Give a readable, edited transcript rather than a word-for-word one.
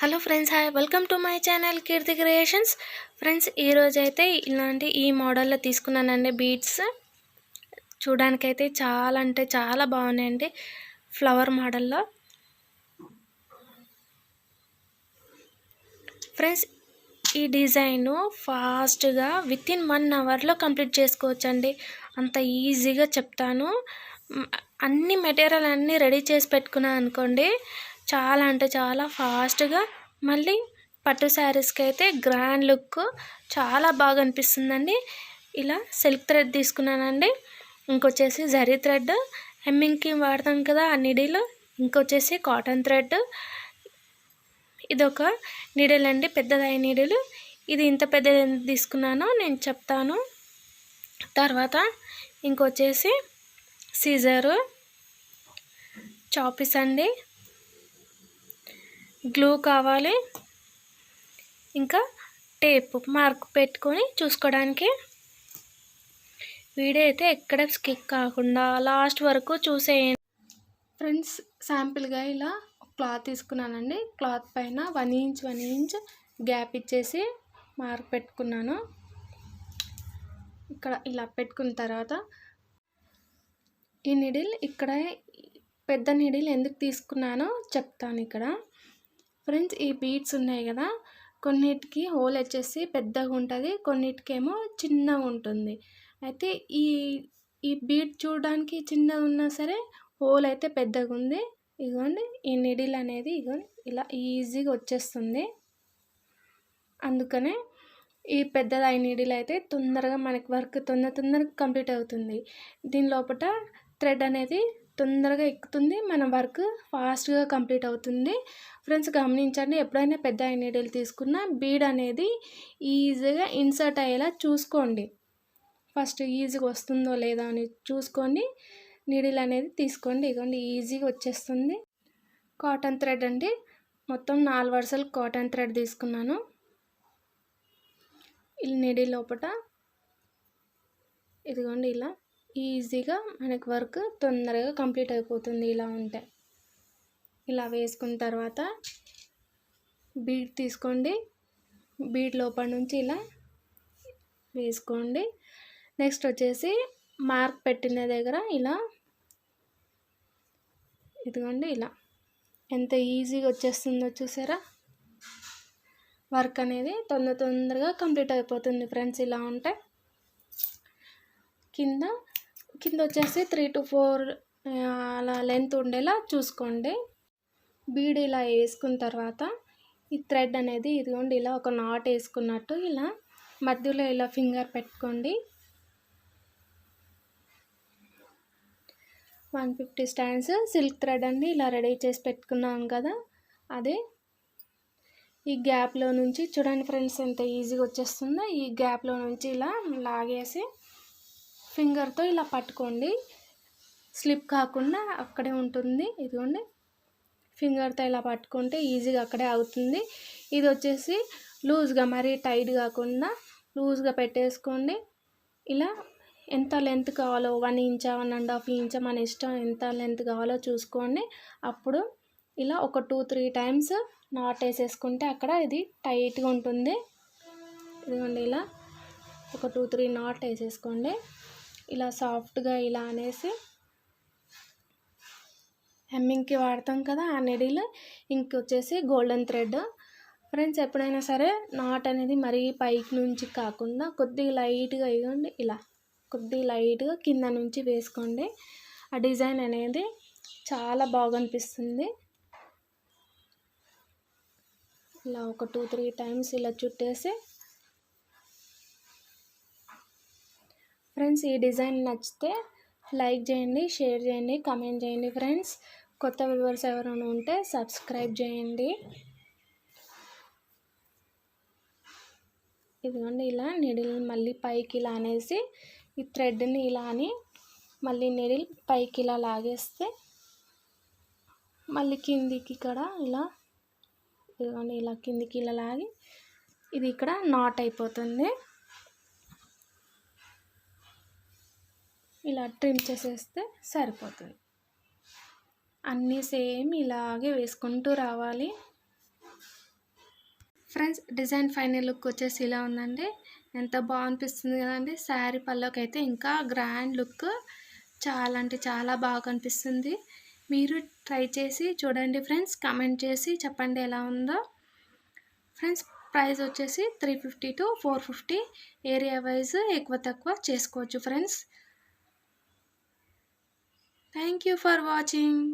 Hello friends, hi, welcome to my channel Keerthi creations. Friends, ఈరోజు అయితే ఇలాంటి ఈ మోడల్లో తీసుకున్నానండి బీడ్స్. చూడడానికైతే చాలా అంటే చాలా బాగున్నాయండి, ఫ్లవర్ మోడల్లో. ఫ్రెండ్స్, ఈ డిజైన్ ఫాస్ట్గా వితిన్ 1 అవర్లో కంప్లీట్ చేసుకోవచ్చండి. అంత ఈజీగా చెప్తాను. అన్ని మెటీరియల్ అన్నీ రెడీ చేసి పెట్టుకున్నాను అనుకోండి, చాలా అంటే చాలా ఫాస్ట్గా. మళ్ళీ పట్టు శారీస్కి అయితే గ్రాండ్ లుక్ చాలా బాగా అనిపిస్తుందండి. ఇలా సిల్క్ థ్రెడ్ తీసుకున్నానండి. ఇంకొచ్చేసి జరీ థ్రెడ్, హెమ్మింగ్కి వాడతాం కదా ఆ నీడిల్. ఇంకొచ్చేసి కాటన్ థ్రెడ్. ఇదొక నీడిల్ అండి, పెద్దదై నీడిల్. ఇది ఇంత పెద్దది ఎందుకు తీసుకున్నానో నేను చెప్తాను తర్వాత. ఇంకొచ్చేసి సీజరు, చాపీస్ అండి, గ్లూ కావాలి, ఇంకా టేప్ మార్క్ పెట్టుకొని చూసుకోవడానికి. వీడియో అయితే ఎక్కడ స్కిప్ కాకుండా లాస్ట్ వరకు చూసేయండి. ఫ్రెండ్స్, శాంపిల్గా ఇలా క్లాత్ తీసుకున్నానండి. క్లాత్ పైన 1 ఇంచ్ గ్యాప్ ఇచ్చేసి మార్క్ పెట్టుకున్నాను. ఇక్కడ ఇలా పెట్టుకున్న తర్వాత ఈ నీడిల్, ఇక్కడ పెద్ద నీడిల్ ఎందుకు తీసుకున్నానో చెప్తాను ఇక్కడ. ఫ్రెండ్స్, ఈ బీడ్స్ ఉన్నాయి కదా, కొన్నిటికి హోల్ వచ్చేసి పెద్దగా ఉంటుంది, కొన్నిటికేమో చిన్నగా ఉంటుంది. అయితే ఈ బీడ్ చూడడానికి చిన్నగా ఉన్నా సరే హోల్ అయితే పెద్దగా ఉంది. ఇదిగోండి, ఈ నీడిల్ అనేది ఇదిగోండి ఇలా ఈజీగా వచ్చేస్తుంది. అందుకనే ఈ పెద్దది నీడిల్ అయితే తొందరగా మనకి వర్క్ తొందరగా కంప్లీట్ అవుతుంది. దీని లోపల థ్రెడ్ అనేది తొందరగా ఎక్కుతుంది, మన వర్క్ ఫాస్ట్గా కంప్లీట్ అవుతుంది. ఫ్రెండ్స్, గమనించండి, ఎప్పుడైనా పెద్ద నీడిల్ తీసుకున్న బీడ్ అనేది ఈజీగా ఇన్సర్ట్ అయ్యేలా చూసుకోండి. ఫస్ట్ ఈజీగా వస్తుందో లేదో అని చూసుకొని నీడిల్ అనేది తీసుకోండి. ఇదిగోండి ఈజీగా వచ్చేస్తుంది. కాటన్ థ్రెడ్ అండి, మొత్తం 4 వరుసలు కాటన్ థ్రెడ్ తీసుకున్నాను. ఈ నీడిల్ లోపల ఇదిగోండి ఇలా ఈజీగా మనకి వర్క్ తొందరగా కంప్లీట్ అయిపోతుంది. ఇలా ఉంటే ఇలా వేసుకున్న తర్వాత బీడ్ తీసుకోండి. బీడ్ లోపల నుంచి ఇలా వేసుకోండి. నెక్స్ట్ వచ్చేసి మార్క్ పెట్టిన దగ్గర ఇలా ఇదిగోండి ఇలా ఎంత ఈజీగా వచ్చేస్తుందో చూసారా. వర్క్ అనేది తొందరగా కంప్లీట్ అయిపోతుంది ఫ్రెండ్స్. ఇలా ఉంటే కింద వచ్చేసి 3 to 4 అలా లెంత్ ఉండేలా చూసుకోండి. బీడ్ ఇలా వేసుకున్న తర్వాత ఈ థ్రెడ్ అనేది ఇదిగోండి ఇలా ఒక నాట్ వేసుకున్నట్టు ఇలా మధ్యలో ఇలా ఫింగర్ పెట్టుకోండి. 150 స్టాండ్స్ సిల్క్ థ్రెడ్ అండి, ఇలా రెడీ చేసి పెట్టుకున్నాం కదా, అదే ఈ గ్యాప్లో నుంచి చూడండి ఫ్రెండ్స్ ఎంత ఈజీగా వచ్చేస్తుందో. ఈ గ్యాప్లో నుంచి ఇలా లాగేసి ఫింగర్తో ఇలా పట్టుకోండి, స్లిప్ కాకుండా అక్కడే ఉంటుంది. ఇదిగోండి, ఫింగర్తో ఇలా పట్టుకుంటే ఈజీగా అక్కడే అవుతుంది. ఇది వచ్చేసి లూజ్గా, మరీ టైట్ కాకుండా లూజ్గా పెట్టేసుకోండి. ఇలా ఎంత లెంత్ కావాలో 1 ఇంచ్ 1.5 ఇంచ్ మన ఇష్టం, ఎంత లెంత్ కావాలో చూసుకోండి. అప్పుడు ఇలా ఒక 2-3 టైమ్స్ నాట్ వేసేసుకుంటే అక్కడ ఇది టైట్గా ఉంటుంది. ఇదిగోండి ఇలా ఒక 2-3 నాట్ వేసేసుకోండి. ఇలా సాఫ్ట్గా ఇలా అనేసి హెమ్మింగ్కి వాడతాం కదా ఆ నీడిల్. ఇంకొచ్చేసి గోల్డెన్ థ్రెడ్. ఫ్రెండ్స్, ఎప్పుడైనా సరే నాట్ అనేది మరీ పైకి నుంచి కాకుండా కొద్దిగా లైట్గా ఇవ్వండి, ఇలా కొద్దిగా లైట్గా కింద నుంచి వేసుకోండి. ఆ డిజైన్ అనేది చాలా బాగా అనిపిస్తుంది. ఇలా ఒక 2-3 టైమ్స్ ఇలా చుట్టేసి. ఫ్రెండ్స్, ఈ డిజైన్ నచ్చితే లైక్ చేయండి, షేర్ చేయండి, కామెంట్ చేయండి. ఫ్రెండ్స్, కొత్త వ్యూవర్స్ ఎవరైనా ఉంటే సబ్స్క్రైబ్ చేయండి. ఇదిగోండి ఇలా నీడిల్ మళ్ళీ పైకి ఇలా అనేసి ఈ థ్రెడ్ని ఇలా అని మళ్ళీ నీడిల్ పైకి ఇలా లాగేస్తే మళ్ళీ కిందికి ఇక్కడ ఇలా ఇదిగోండి ఇలా కిందికి ఇలా లాగి ఇది ఇక్కడ నాట్ అయిపోతుంది. ఇలా ట్రిమ్ చేసేస్తే సరిపోతుంది. అన్నీ సేమ్ ఇలాగే వేసుకుంటూ రావాలి. ఫ్రెండ్స్ డిజైన్ ఫైనల్ లుక్ వచ్చేసి ఇలా ఉందండి. ఎంత బాగా అనిపిస్తుంది కదండి. శారీ పళ్ళకైతే ఇంకా గ్రాండ్ లుక్ చాలా అంటే చాలా బాగా కనిపిస్తుంది. మీరు ట్రై చేసి చూడండి ఫ్రెండ్స్. కమెంట్ చేసి చెప్పండి ఎలా ఉందో. ఫ్రెండ్స్ ప్రైస్ వచ్చేసి 350 to 450. ఏరియా వైజ్ ఎక్కువ తక్కువ చేసుకోవచ్చు friends. Thank you for watching.